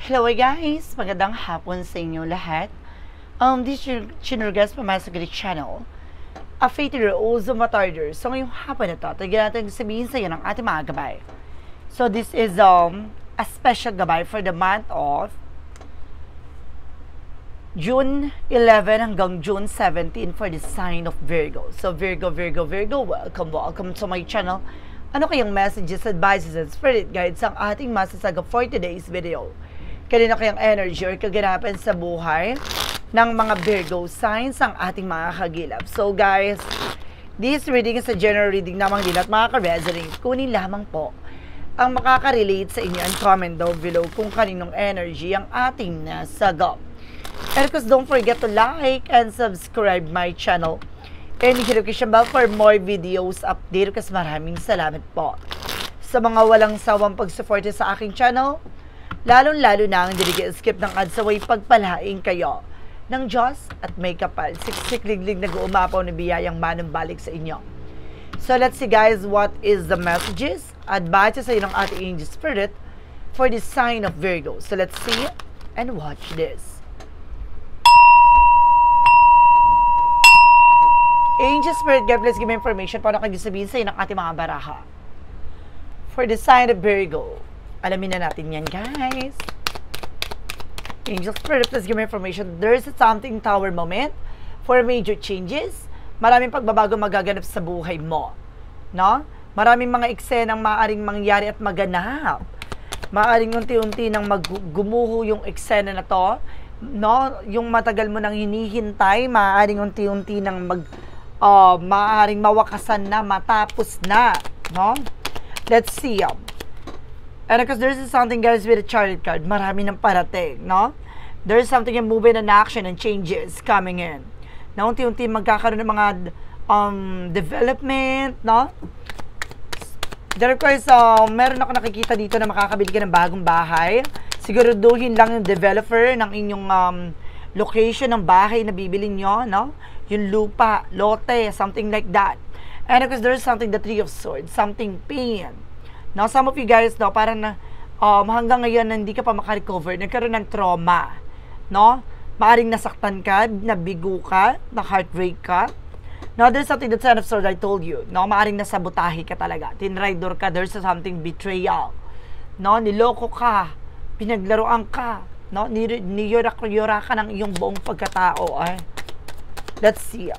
Hello guys! Magandang hapon sa inyo lahat. This is Chinurgas from my Saglit channel. A fatal also matarder. So ngayong hapon na ito, tagay natin sabihin sa iyo ng ating mga gabay. So this is a special gabay for the month of June 11 hanggang June 17 for the sign of Virgo. So Virgo, welcome to my channel. Ano kayang messages, advices, and spirit guides ang ating masasaga for today's video? Kanina kayang energy or kaganapan sa buhay ng mga Virgo signs ang ating mga kagilap. So guys, this reading is a general reading namang din at makaka-resonate. Kunin lamang po ang makaka-relate sa inyo and comment down below kung kaninong energy ang ating nasagap. And of course, don't forget to like and subscribe my channel. And hit the bell for more videos update kasi maraming salamat po sa mga walang sawang pagsuporta sa aking channel. Lalong-lalo na ang hindi skip ng ads away pagpalaing kayo ng Diyos at may kapal. Siksik-liglig nag-uumapaw na biyayang manang-balik sa inyo. So let's see guys, what is the messages? Advice sa inyo ng ating angel spirit for the sign of Virgo. So let's see and watch this. Angel spirit, God bless, give me information para kayo sabihin sa inyo ng ating mga baraha. For the sign of Virgo. Alamin na natin yan, guys. Angel Spirit, please give me information. There's something tower moment for major changes. Maraming pagbabago magaganap sa buhay mo. No? Maraming mga eksenang maaaring mangyari at maganap. Maaaring unti-unti nang gumuho yung eksena na to. No? Yung matagal mo nang hinihintay, maaaring unti-unti nang maaaring mawakasan na, matapos na. No? Let's see. And because there's something guys with a chariot card, marami ng parating, no? There's something in movement and action and changes coming in. Na unti-unti magkakaroon ng mga development, no? There of course, meron ako nakikita dito na makakabili ka ng bagong bahay. Siguraduhin lang yung developer ng inyong location ng bahay na bibili nyo, no? Yung lupa, lote, something like that. And of course, there's something, the Three of Swords, something pain. Now, some of you guys, no, parang hanggang ngayon hindi ka pa makarecover, nagkaroon ng trauma, no? Maaring nasaktan ka, nabigo ka, na-heartbreak ka. Now, there's something that Ten of Swords I told you, no? Maaring nasabotahe ka talaga, tinraidor ka, there's something betrayal, no? Niloko ka, pinaglaruan ka, no? Niyora ka ng iyong buong pagkatao, eh? Let's see.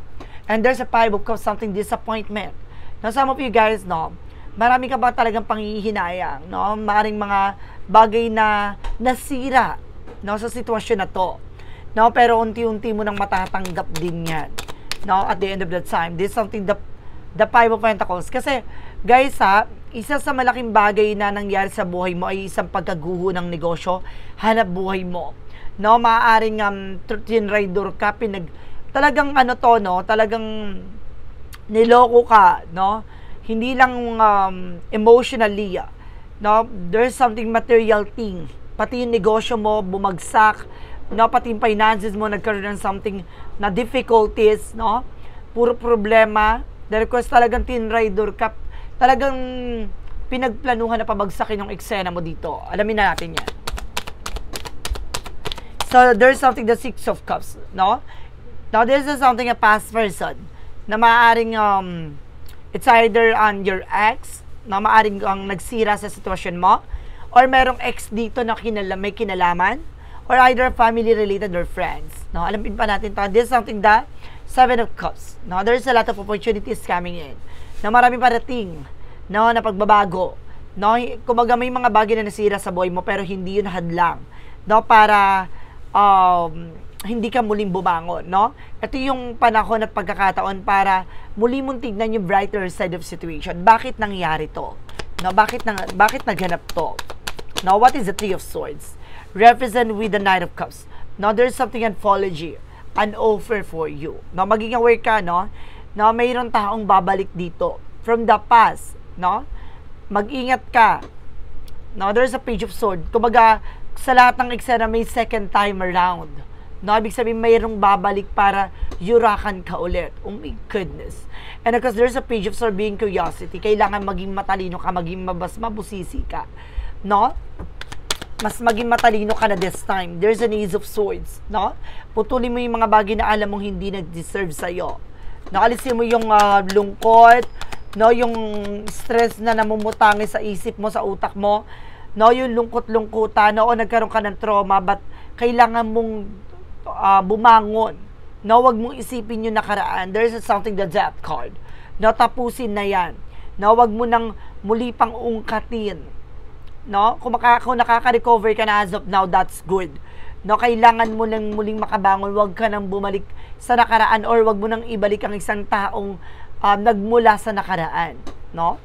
And there's a Five of Cups, something disappointment. Now, some of you guys, no, marami ka ba talagang panghihinayang, no? Maaring mga bagay na nasira, no, sa sitwasyon na to. No, pero unti-unti mo nang matatanggap din 'yan. No, at the end of the time, this is something the Five of Pentacles. Kasi guys, isa sa malaking bagay na nangyari sa buhay mo ay isang pagkaguho ng negosyo, hanap buhay mo. No, maaaring tinraidor ka, talagang ano to, no, talagang niloko ka, no? Hindi lang emotionally, no? There's something material thing. Pati yung negosyo mo bumagsak, no? Pati yung finances mo nagkaroon ng something na difficulties, no? Puro problema. Dahil course talagang tinraidor ka. Talagang pinagplanuhan na pabagsakin yung eksena mo dito. Alamin na natin yan. So there's something, the Six of Cups, no? Now this is something a past person na maaaring it's either on your ex na maaring ang nagsira sa sitwasyon mo, or merong ex dito na may kinalaman, or either family related or friends. No, alamin pa natin to. This is something the Seven of Cups. No, there's a lot of opportunities coming in. Na marami parating, no, na pagbabago. No, kumbaga may mga bagay na nasira sa buhay mo pero hindi yun hadlang, no, para hindi ka muling bumangon, no? Ito yung panahon at pagkakataon para muli mong tignan yung brighter side of situation. Bakit nangyari to? No, bakit naganap to? Now, what is the Three of Swords? Represent with the Knight of Cups. Now, there's something anthology, an offer for you. No, maging aware ka, no? Na mayroon taong babalik dito from the past, no? Mag-ingat ka. Now, there's a Page of Swords. Kumbaga, sa lahat ng eksena may second time around. No, ibig sabihin mayroong babalik para yurakan ka ulit. Oh my goodness. And because there's a Page of Swords being curiosity, kailangan maging matalino ka, maging mabusisi ka. No? mas maging matalino ka na this time. There's an Ace of Swords, no? Putulin mo yung mga bagay na alam mong hindi nag-deserve sa'yo. Nakalisin mo yung lungkot, no? Yung stress na namumutangi sa isip mo, sa utak mo, no? Yung lungkot-lungkutan, no? O nagkaroon ka ng trauma, but kailangan mong bumangon. No? Huwag mong isipin yung nakaraan. There's something, the Death card. No? Tapusin na yan. No? Huwag mo nang muli pang ungkatin. No? Kung nakaka-recover ka na as of now, that's good. No? Kailangan mo nang muling makabangon, huwag ka nang bumalik sa nakaraan or huwag mo nang ibalik ang isang taong nagmula sa nakaraan. No?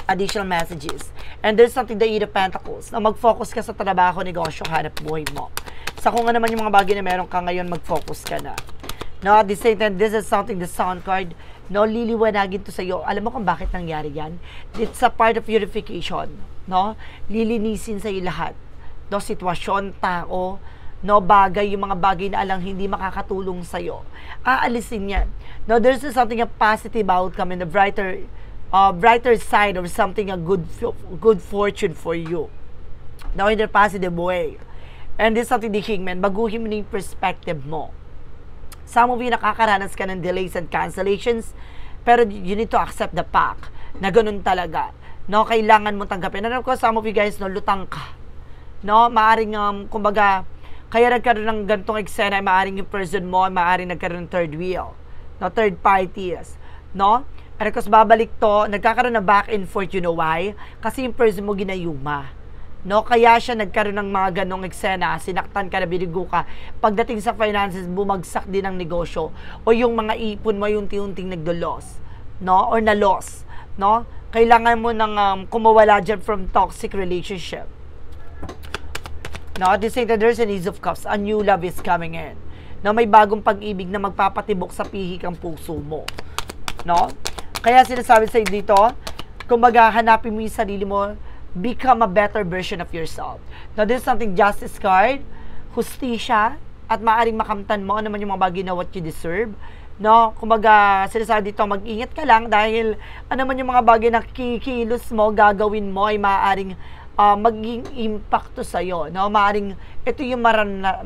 Additional messages. And there's something, the Eight of Pentacles, na mag-focus ka sa trabaho, negosyo, hanap buhay mo. Sa kung ano naman yung mga bagay na meron ka ngayon, mag-focus ka na. No? At the same time, this is something, the Sun card, no? Liliwanagin to sa iyo. Alam mo kung bakit nangyari yan? It's a part of purification. No? Lilinisin sa iyo lahat. No? Sitwasyon, tao, no? Bagay, yung mga bagay na alang hindi makakatulong sa iyo. Aalisin yan. No? There's something, a positive outcome and a brighter side of something, a good fortune for you. Now, in a positive way. And this is something, the Kingman, baguhin mo na yung perspective mo. Some of you nakakaranas ka ng delays and cancellations, pero you need to accept the fact na ganun talaga. No, kailangan mo tanggapin. And of course, some of you guys, no, lutang ka. No, maaring, kumbaga, kaya nagkaroon ng gantong eksena, maaring yung person mo, maaring nagkaroon ng third wheel. No, third parties. No? And of course, babalik to, nagkakaroon ng back and forth, you know why? Kasi yung person mo ginayuma. No, kaya siya nagkaroon ng mga ganong eksena, sinaktan ka na, binigo ka. Pagdating sa finances, bumagsak din ang negosyo. O yung mga ipon mo, yung unti-unting nagdo-loss. No? Or na-loss. No? Kailangan mo nang kumawala dyan from toxic relationship. No? At the same time, there's an Ace of Cups. A new love is coming in. No? May bagong pag-ibig na magpapatibok sa pihik ang puso mo. No? Kaya sinasabi sa'yo dito, kumbaga, hanapin mo yung sarili mo, become a better version of yourself. Now, this is something, Justice card, hustisya, at maaaring makamtan mo ano man yung mga bagay na what you deserve. No, kumbaga, sinasabi dito, mag-ingat ka lang dahil ano man yung mga bagay na kikilos mo, gagawin mo ay maaaring maging impacto sa'yo. No? Maaaring ito yung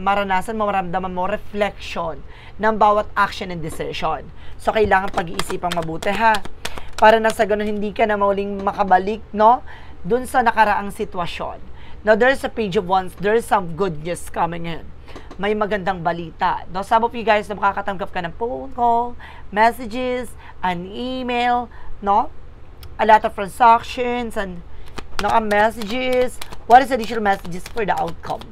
maranasan mo, maramdaman mo, reflection ng bawat action and decision. So, kailangan pag-iisipang mabuti, ha? Para na sa ganun, hindi ka na mauling makabalik, no? Dun sa nakaraang sitwasyon. Now, there's a Page of Wands, there's some good news coming in. May magandang balita. No, some of you guys na makakatanggap ka ng phone call, messages, an email, no? A lot of transactions and messages. What is additional messages for the outcome?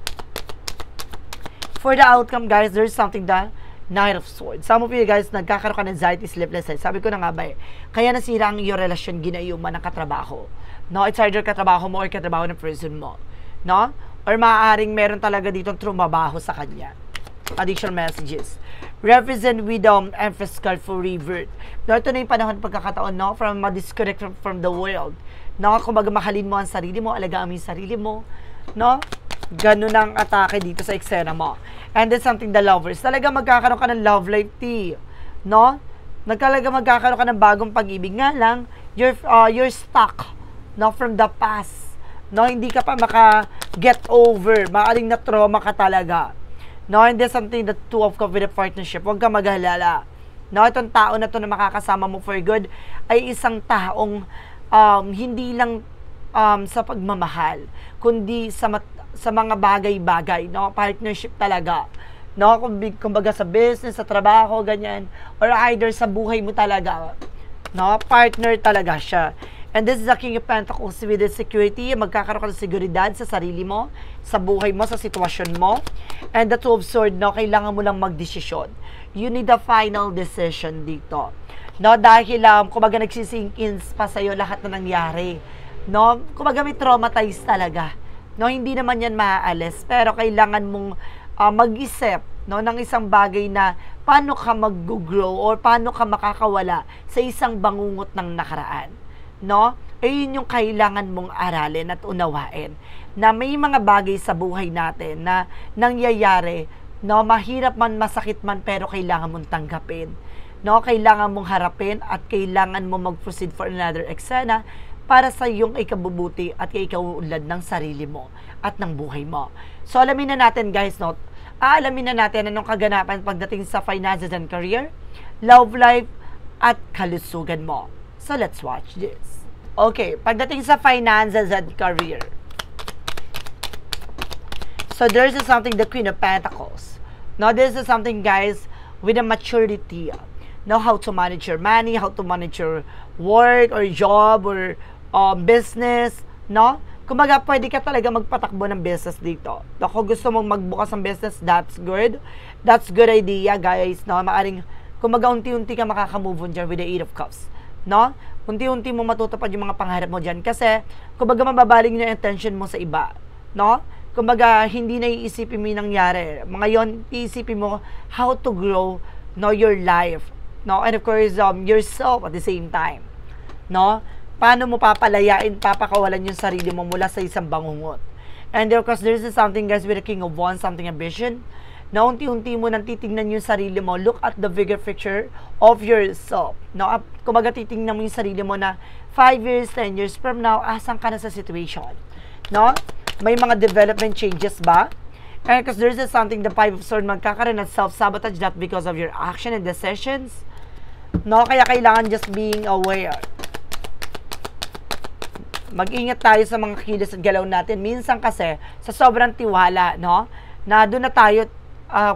For the outcome, guys, there's something, the Knight of Swords. Some of you guys nagkakaroon ka ng anxiety, sleeplessness. Sabi ko na nga ba kaya nasira ang iyong relasyon, ginayuman ng katrabaho. No, it's either katrabaho mo or katrabaho ng person mo. No? Or maaaring meron talaga ditong trumabaho sa kanya. Additional messages. Represent wisdom and physical for revert. No, ito na yung panahon pagkakataon, no? From ma-disconnect from the world. No? Kumbaga mahalin mo ang sarili mo, alagaan mo yung sarili mo. No? Ganun ang atake dito sa eksena mo. And then something, the lovers. Talaga magkakaroon ka ng love life, no? Magkakaroon ka ng bagong pag-ibig. Nga lang, you're stuck, no? From the past. No, hindi ka pa maka-get over. Maaring na-trauma ka talaga. No, and there's something, the two of cups with a partnership. Huwag ka maghalala. No, itong tao na to na makakasama mo for good ay isang taong hindi lang sa pagmamahal, kundi sa mga bagay-bagay. No, partnership talaga. No, kumbaga sa business, sa trabaho, ganyan. Or either sa buhay mo talaga. No, partner talaga siya. And this is the King of Pentacles with the security. Magkakaroon ka ng seguridad sa sarili mo, sa buhay mo, sa sitwasyon mo. And the Two of Swords, no, kailangan mo lang magdesisyon. You need a final decision dito. No, dahil kumbaga nagsisink in pa sa'yo lahat na nangyari. No, kumbaga may traumatized talaga. No, hindi naman yan maaalis, pero kailangan mong mag-isip, no, ng isang bagay na paano ka mag-grow or paano ka makakawala sa isang bangungot ng nakaraan. No? Ayun yung kailangan mong aralin at unawain na may mga bagay sa buhay natin na nangyayari, no, mahirap man, masakit man, pero kailangan mong tanggapin. No, kailangan mong harapin at kailangan mo mag-proceed for another eksena para sa iyong ikabubuti at ikaulad ng sarili mo at ng buhay mo. So, alamin na natin guys, no? Aalamin na natin anong kaganapan pagdating sa finances and career, love life, at kalusugan mo. So, let's watch this. Okay, pagdating sa finances and career. So, there's something, the Queen of Pentacles. Now, this is something, guys, with a maturity. Know how to manage your money, how to manage your work or job or business, no? Kumbaga, pwede ka talaga magpatakbo ng business dito. Kung gusto mong magbukas ng business, that's good. That's good idea, guys, no? Maaring, kumbaga, unti-unti ka makakamove on dyan with the Eight of Cups, no? Unti-unti mo matutupad yung mga pangarap mo dyan. Kasi, kumbaga, mababaling yung attention mo sa iba, no? Kumbaga, hindi na iisipin mo yung nangyari. Ngayon, iisipin mo how to grow, no, your life, no? And of course, yourself at the same time, no? Paano mo papalayain, papakawalan yung sarili mo mula sa isang bangungot. And of course, there's something, guys, with the King of Wands, something ambition, na unti-unti mo nang titignan yung sarili mo, look at the bigger picture of yourself. No? Kumbaga, titignan mo yung sarili mo na 5 years, 10 years from now, asan ka na sa situation. No? May mga development changes ba? And because there's something, the Five of Swords, magkakaroon ng self-sabotage, that because of your action and decisions. No? Kaya kailangan just being aware. Mag-ingat tayo sa mga kilos at galaw natin. Minsan kasi, sa sobrang tiwala, no? Na doon na tayo,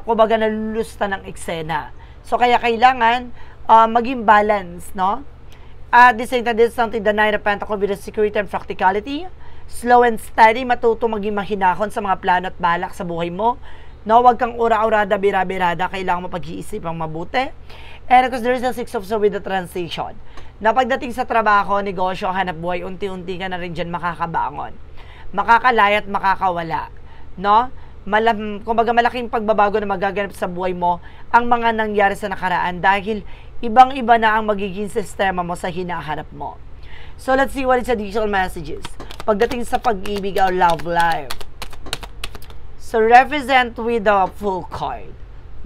kumbaga, nalulusta ng eksena. So, kaya kailangan maging balance, no? At the same time, this is something, the Nine of Pentacles with the security and practicality. Slow and steady, matuto maging mahinahon sa mga plano at balak sa buhay mo. No, wag kang ura-urada, bira-birada, kailangan mo pag-iisipang mabuti. And of course, there is a Six of Swords with the transition. Na pagdating sa trabaho, negosyo, hanap buhay, unti-unti ka na rin dyan makakabangon. Makakalaya at makakawala. No? Kumbaga, malaking pagbabago na magaganap sa buhay mo ang mga nangyari sa nakaraan dahil ibang-iba na ang magiging sistema mo sa hinaharap mo. So, let's see what is additional messages. Pagdating sa pag-ibig or love life. So, represent with the Full card.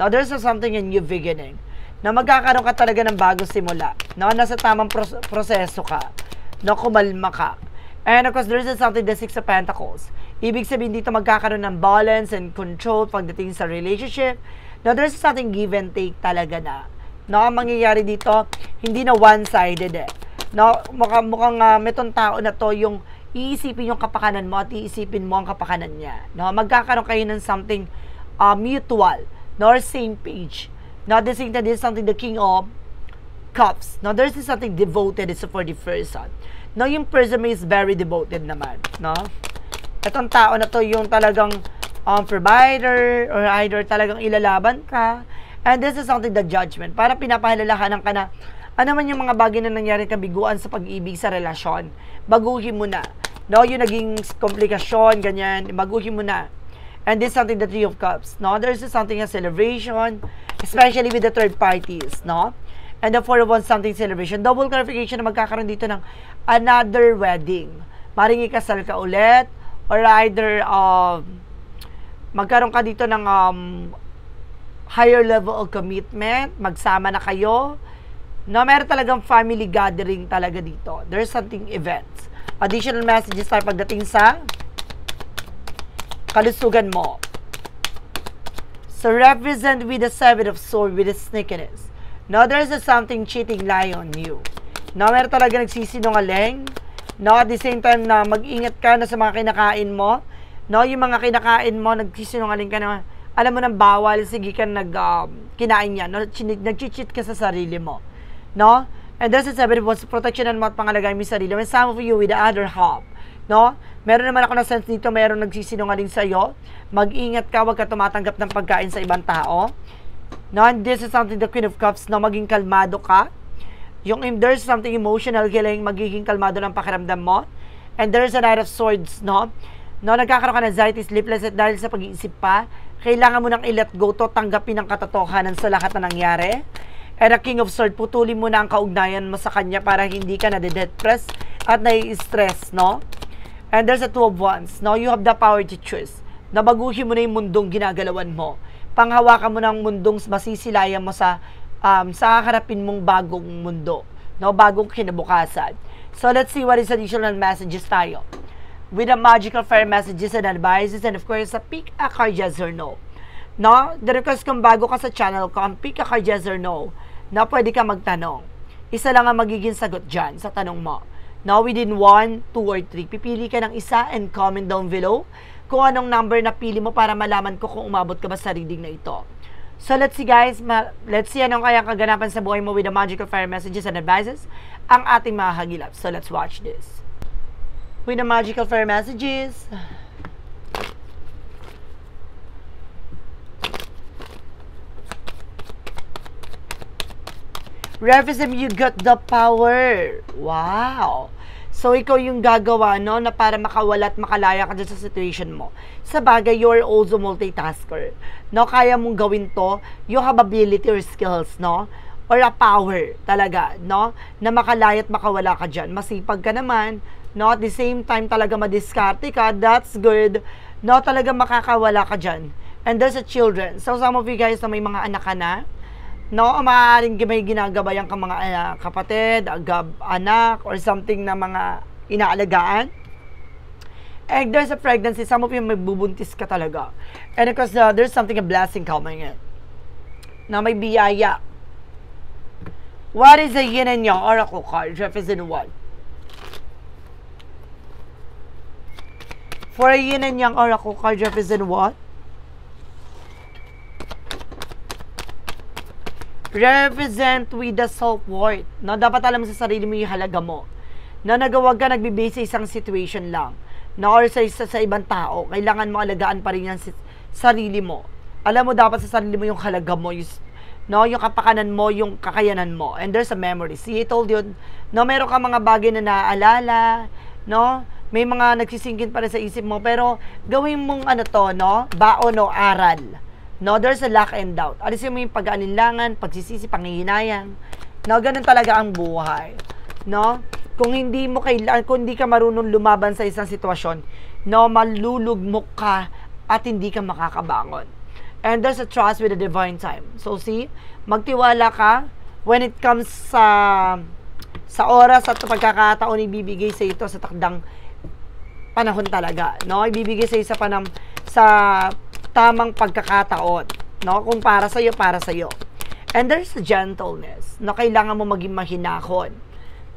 Now, there's something in new beginning. Na magkakaroon ka talaga ng bagong simula. No? Nasa tamang proseso ka. No? Kumalma ka. And of course, there's something, the Six of Pentacles. Ibig sabihin dito magkakaroon ng balance and control pagdating sa relationship. Now, there's something give and take talaga na. No? Ang mangyayari dito, hindi na one-sided eh. No? Mukhang metong tao na to yung iisipin yung kapakanan mo at iisipin mo ang kapakanan niya. No? Magkakaroon kayo ng something mutual, no? Or same page. Now, this is something, the King of Cups. Now, there's something devoted is for the person. Now, yung person is very devoted naman. No? Itong tao na to yung talagang provider or either talagang ilalaban ka. And this is something, the judgment. Para pinapahalalahanan ka na ano man yung mga bagay na nangyari kabiguan sa pag-ibig sa relasyon. Baguhin mo na. No, yung naging komplikasyon, ganyan, baguhin mo na. And this is something, the Three of Cups. No, there's something, a celebration, especially with the third parties, no? And the Four of Wands, something celebration. Double clarification na magkakaroon dito ng another wedding. Maring ikasal ka ulit, or either magkaroon ka dito ng higher level of commitment, magsama na kayo. No, meron talagang family gathering talaga dito. There's something events. Additional messages tayo pagdating sa kalusugan mo. So, represent with the Seven of Swords with the sneakiness. No, there's something cheating lie on you. No, meron talaga nagsisinungaling. No, at the same time na mag-ingat ka na sa mga kinakain mo. No, yung mga kinakain mo, nagsisinungaling ka na, alam mo nang bawal, sige ka kinain yan. No, nag-cheat ka sa sarili mo. No? And there's a Seven of Wands, protection mo at pangalagay mo yung sarili. When some of you with the other half, no? Meron naman ako na sense dito, meron nagsisinungaling sa'yo. Mag-ingat ka, wag ka tumatanggap ng pagkain sa ibang tao. No? And this is something, the Queen of Cups, na maging kalmado ka. Yung if there's something emotional healing, magiging kalmado ng pakiramdam mo. And there's a Knight of Swords, no? No, nagkakaroon ka ng anxiety, sleepless dahil sa pag-iisip pa. Kailangan mo nang i-let go to, tanggapin ang katotohanan sa lahat na nangyari. And the King of Swords, putulin mo na ang kaugnayan mo sa kanya para hindi ka na-depress at nai-stress, no? And there's a Two of Wands. No? You have the power to choose. Nabaguhin mo na yung mundong ginagalawan mo. Panghawakan mo ng mundong masisilayan mo sa harapin mong bagong mundo. No? Bagong kinabukasan. So, let's see what is additional messages tayo. With the magical fire messages and advices, and of course, pick a card yes or no. No? The request kung bago ka sa channel ko, pick a card yes or no, na pwede ka magtanong. Isa lang ang magiging sagot dyan sa tanong mo. Now, within 1, 2, or 3, pipili ka ng isa and comment down below kung anong number na pili mo para malaman ko kung umabot ka ba sa reading na ito. So, let's see guys, let's see anong kaya kaganapan sa buhay mo with the magical fire messages and advices ang ating mga hagilap. So, let's watch this. With the magical fire messages, Revism, you got the power. Wow. So, ikaw yung gagawa, no, na para makawala at makalaya ka dyan sa situation mo. Sa bagay, you're also multitasker. No, kaya mong gawin to, you have ability or skills, no, or a power talaga, no, na makalaya at makawala ka dyan. Masipag ka naman, no, at the same time talaga madiskarte ka, that's good, no, talaga makakawala ka dyan. And there's a children. So, some of you guys na may mga anak ka na, no, maaaring may ginagabayan ka mga kapatid, anak, or something na mga inaalagaan. And there's a pregnancy, some of you may bubuntis ka talaga. And because there's something, a blessing coming in. Na may biyaya. What is the yin and yang oracle card? Represent what? For a yin and yang oracle card, represent what? Represent with the self-worth. No, dapat alam mo sa sarili mo yung halaga mo. Na nagawag ka, nagbibase sa isang situation lang. No, or sa ibang tao. Kailangan mo alagaan pa rin yung sarili mo. Alam mo dapat sa sarili mo yung halaga mo. No, yung kapakanan mo, yung kakayanan mo. And there's a memory. See, I told you, no, meron ka mga bagay na naaalala, no, may mga nagsisingkin pa rin sa isip mo, pero gawin mong ano to, no, baon o aral. No, there's a lack and doubt. Alisin mo yung pag-aalinlangan, pagsisisi, panghihinayang. No, ganun talaga ang buhay. No? Kung hindi ka marunong lumaban sa isang sitwasyon, no, malulugmok ka at hindi ka makakabangon. And there's a trust with the divine time. So see, magtiwala ka when it comes sa oras at pagkakataon ibibigay sa ito sa takdang panahon talaga. No, ibibigay sa sa tamang pagkakataon, no? Kung para sa'yo, para sa'yo. And there's a gentleness, no? Kailangan mo maging mahinahon,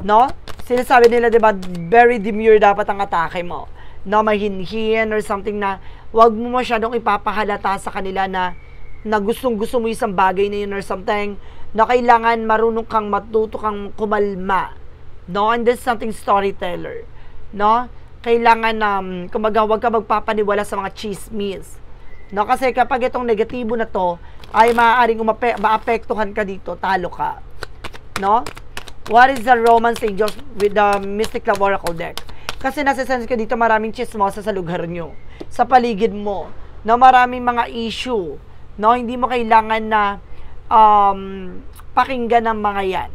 no? Sinasabi nila, diba, very demure dapat ang atake mo, no? Mahinhin or something na wag mo masyadong ipapahalata sa kanila na gustong-gusto mo isang bagay na yun or something, na kailangan marunong kang matuto kang kumalma, no? And there's something storyteller, no? Kailangan kumbaga, wag ka magpapaniwala sa mga chismis. No, kasi kapag itong negatibo na to ay maaaring maapektuhan ka dito, talo ka. No? What is the romance angels with the Mystic Love Oracle deck? Kasi nasa-sense ko dito maraming chismosa sa lugar nyo, sa paligid mo. No, maraming mga issue. No, hindi mo kailangan na pakinggan ng mga yan.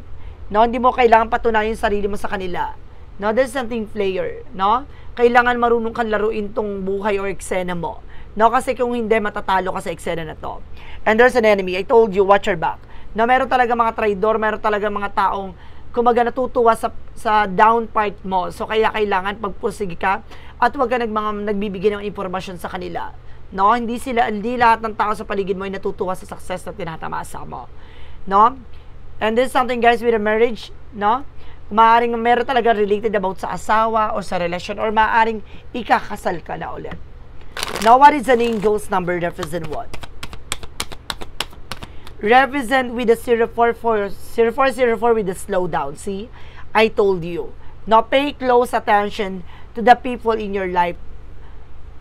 No, hindi mo kailangan patunayan yung sarili mo sa kanila. No, there's something player, no? Kailangan marunong kang laruin tong buhay or eksena mo. No, kasi kung hindi, matatalo ka sa eksena na to. And there's an enemy. I told you, watch your back. No, meron talaga mga traidor, meron talaga mga taong kumaga natutuwa sa down part mo. So, kaya kailangan pagpursige ka at huwag ka nagbibigay ng impormasyon sa kanila. No, hindi lahat ng tao sa paligid mo ay natutuwa sa success na tinatamasa mo. No? And this is something, guys, with a marriage, no? Maaaring meron talaga related about sa asawa o sa relasyon or maaaring ikakasal ka na ulit. Now, what is an angel's number? Represent what? Represent with the 0404 with the slowdown. See? I told you. Now, pay close attention to the people in your life.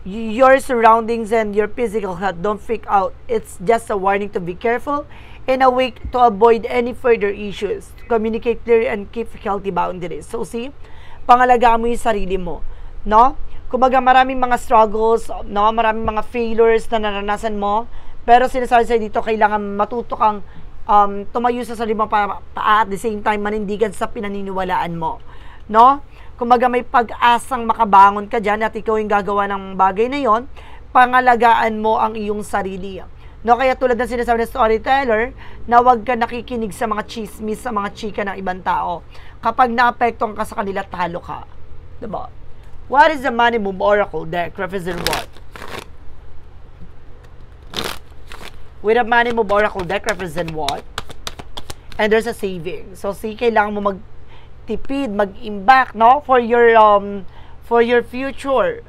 Your surroundings and your physical health. Don't freak out. It's just a warning to be careful and awake to avoid any further issues. Communicate clearly and keep healthy boundaries. So, see? Pangalagaan mo yung sarili mo. No? Kumbaga, maraming mga struggles, no? Maraming mga failures na naranasan mo. Pero sinasabi sa'yo dito, kailangan matuto kang tumayo sa sarili mo at the same time manindigan sa pinaniniwalaan mo. No? Kumbaga, may pag-asang makabangon ka dyan at ikaw yung gagawa ng bagay na yon. Pangalagaan mo ang iyong sarili. No, kaya tulad ng sinasabi ng storyteller, na huwag ka nakikinig sa mga chismis, sa mga chika ng ibang tao. Kapag naapektuhan ka sa kanila, talo ka. Diba? What is the money move oracle deck? Represent what? With a money move oracle deck, represent what? And there's a saving. So, kailangan mo magtipid, mag-imbak, no? For your future.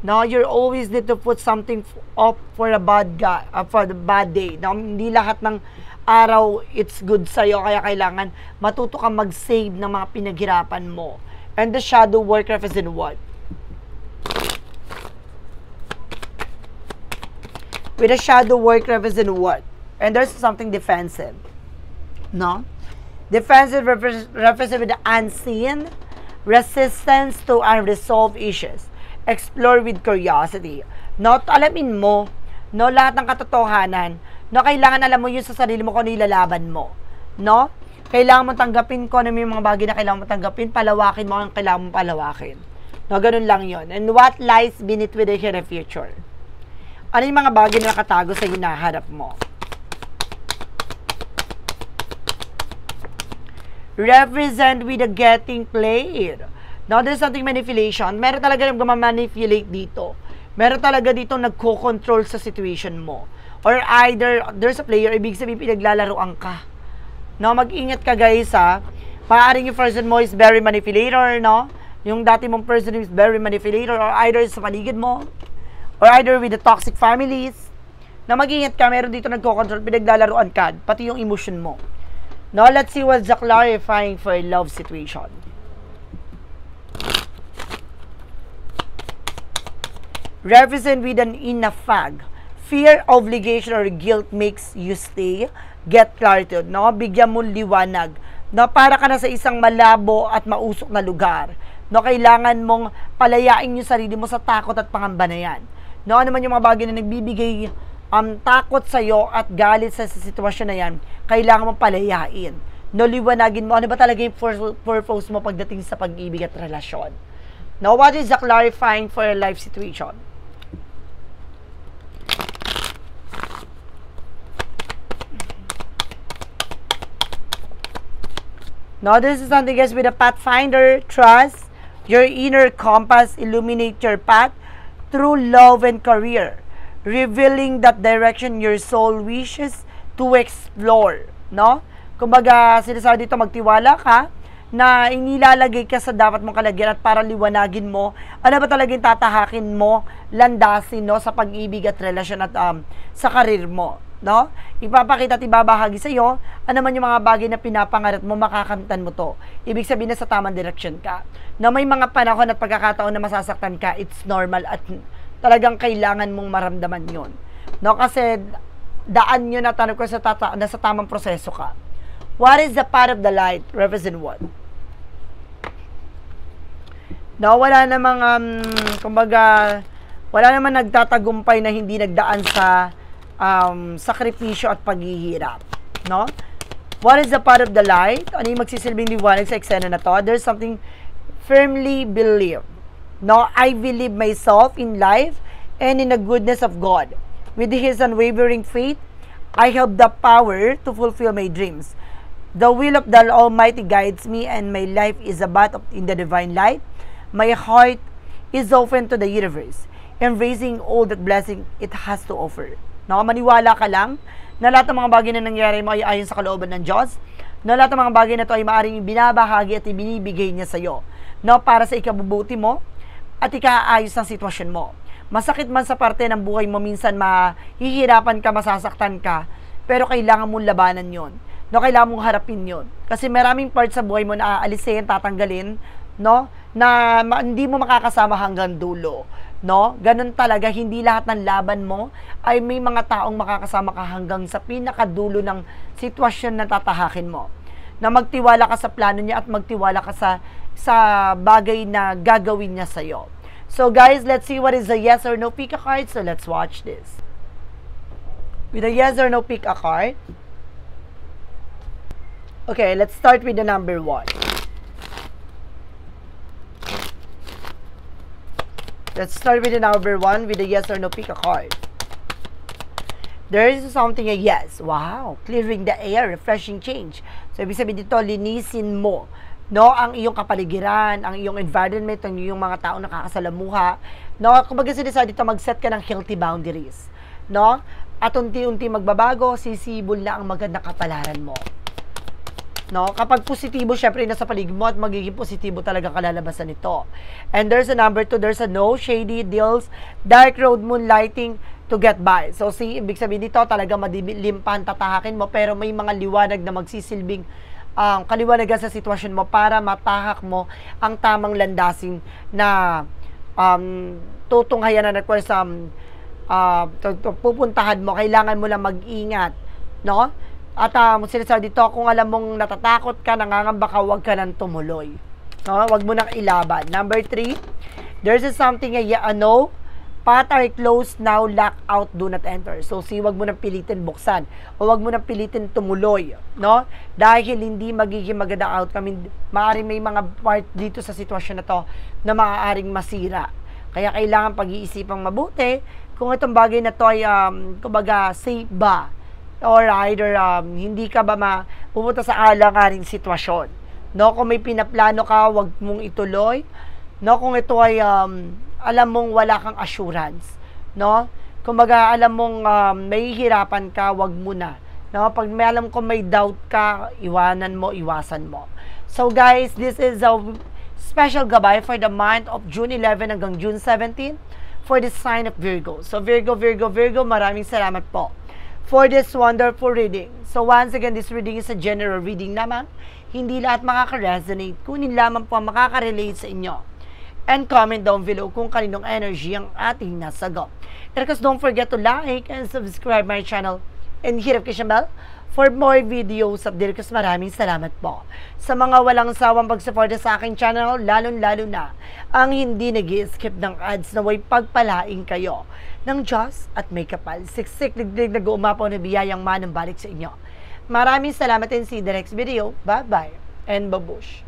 No, you always need to put something up for a bad guy, for the bad day. No, hindi lahat ng araw it's good sa'yo, kaya kailangan matuto kang mag-save ng mga pinaghirapan mo. And the shadow work represent what? With a shadow work represent what? And there's something defensive. No? Defensive represent with the unseen, resistance to unresolved issues. Explore with curiosity. No, alamin mo, no, lahat ng katotohanan, no, kailangan alam mo yun sa sarili mo kung ano ilalaban mo. No? Kailangan mo tanggapin kung ano yung mga bagay na kailangan mo tanggapin, palawakin mo ang kailangan mo palawakin. No, ganun lang yun. And what lies beneath with the hidden future? Ano yung mga bagay na nakatago sa hinaharap mo? Represent with the getting played. Now, there's something manipulation. Meron talaga nang gumamanipulate dito. Meron talaga dito nagko-control sa situation mo. Or either, there's a player, ibig sabihin pinaglalaroan ka. No, mag-ingat ka guys ha. Maaaring yung person mo is very manipulator, no? Yung dati mong person is very manipulator, or either sa paligid mo, or either with the toxic families. Na mag-ingat ka, meron dito nagko-control, pinaglalaroan ka, pati yung emotion mo. Now, let's see what's the clarifying for a love situation. Represent with an inafag. Fear, obligation, or guilt makes you stay. Get clarity. No? Bigyan mo liwanag. No? Para ka na sa isang malabo at mausok na lugar. No? Kailangan mong palayain yung sarili mo sa takot at pangamba na yan. No? Ano man yung mga bagay na nagbibigay takot sa'yo at galit sa sitwasyon na yan, kailangan mong palayain. No? Liwanagin mo. Ano ba talaga yung purpose mo pagdating sa pag-ibig at relasyon? Now, what is the clarifying for a life situation? Now, this is something guys with a pathfinder, trust, your inner compass, illuminate your path through love and career, revealing that direction your soul wishes to explore. No? Kumbaga, sinasabi dito, magtiwala ka na inilalagay ka sa dapat mong kalagyan at para liwanagin mo, ano ba talaga yung tatahakin mo, landasin, no, sa pag-ibig at relasyon at sa karir mo. No? Ipapakita at ibabahagi sa iyo ano man yung mga bagay na pinapangarap mo, makakamtan mo to. Ibig sabihin na sa tamang direction ka. Na may mga panahon at pagkakataon na masasaktan ka, it's normal at talagang kailangan mong maramdaman yun. No? Kasi daan yun at ano ko sa nasa tamang proseso ka. What is the path of the light? Represent what? No, wala namang kumbaga wala namang nagtatagumpay na hindi nagdaan sa sakripisyo at paghihirap, no? What is the path of the light? Ano yung magsisilbing liwanag sa eksena na to? There's something firmly believe. No, I believe myself in life and in the goodness of God. With His unwavering faith, I have the power to fulfill my dreams. The will of the Almighty guides me, and my life is a bath in the divine light. My heart is open to the universe, embracing all that blessing it has to offer. No, maniwala ka lang na lahat ng mga bagay na nangyari mo ay ayon sa kalooban ng Diyos. No, lahat ng mga bagay na ito ay maaaring binabahagi at ibinibigay niya sa iyo. No, para sa ikabubuti mo at ikaayos ng sitwasyon mo. Masakit man sa parte ng buhay mo, minsan mahihirapan ka, masasaktan ka, pero kailangan mong labanan yon. No, kailangan mong harapin yon. Kasi maraming parts sa buhay mo na aalisin, tatanggalin, no, na hindi mo makakasama hanggang dulo. No? Ganun talaga, hindi lahat ng laban mo ay may mga taong makakasama ka hanggang sa pinakadulo ng sitwasyon na tatahakin mo. Na magtiwala ka sa plano niya at magtiwala ka sa bagay na gagawin niya sa iyo. So guys, let's see what is the yes or no pick a card. So let's watch this. With a yes or no pick a card. Okay, let's start with the number 1. Let's start with the number 1 with the yes or no pick a card. There is something, yes, wow, clearing the air, refreshing change. So, ibig sabihin dito, linisin mo, no, ang iyong kapaligiran, ang iyong environment, ang iyong mga tao nakakasalamuha, no, kumbaga sinasabi dito, mag-set ka ng healthy boundaries, no, at unti-unti magbabago, sisibol na ang magandang kapalaran mo. No? Kapag positibo, syempre, nasa paligid mo at magiging positibo talaga kalalabasan nito. And there's a number 2, there's a no shady deals, dark road moonlighting to get by. So, ibig sabihin dito, talaga madilimpan, tatahakin mo, pero may mga liwanag na magsisilbing kaliwanagan sa sitwasyon mo para matahak mo ang tamang landasin na tutunghayan na pupuntahan mo. Kailangan mo lang mag-ingat, no? At sinasabi dito, kung alam mong natatakot ka, nangangamba ka, huwag ka nang tumuloy. No? Huwag mo nang ilaban. Number 3, there's something, no, path are closed now, lock out, do not enter. So, huwag mo nang pilitin buksan. O huwag mo nang pilitin tumuloy. No? Dahil hindi magiging magandang outcome. Maaaring may mga part dito sa sitwasyon na to na maaaring masira. Kaya kailangan pag-iisipang mabuti kung itong bagay na to ay, kumbaga, safe ba? Or either hindi ka ba pupunta sa alang-aring sitwasyon. No, kung may pinaplano ka, wag mong ituloy. No, kung ito ay alam mong wala kang assurance, no? Kumbaga alam mong may hirapan ka, wag mo na. No, pag may alam ko may doubt ka, iwasan mo. So guys, this is a special gabay for the month of June 11 hanggang June 17 for the sign of Virgo. So Virgo, maraming salamat po for this wonderful reading. So once again, this reading is a general reading lamang. Hindi lahat makaka-resonate, kunin lamang po ang makaka-relate sa inyo. And comment down below kung kaninong energy ang ating nasagot. And because don't forget to like and subscribe my channel and hit up bell for more videos update. Kasi maraming salamat po sa mga walang sawang pagsuporta sa aking channel, lalo na ang hindi nag-skip ng ads na way pagpalaing kayo ng Diyos at may kapal. Siksik, liglig, nag-uumapaw na biyayang manang balik sa inyo. Maraming salamat and see you in the next video. Bye-bye and babush.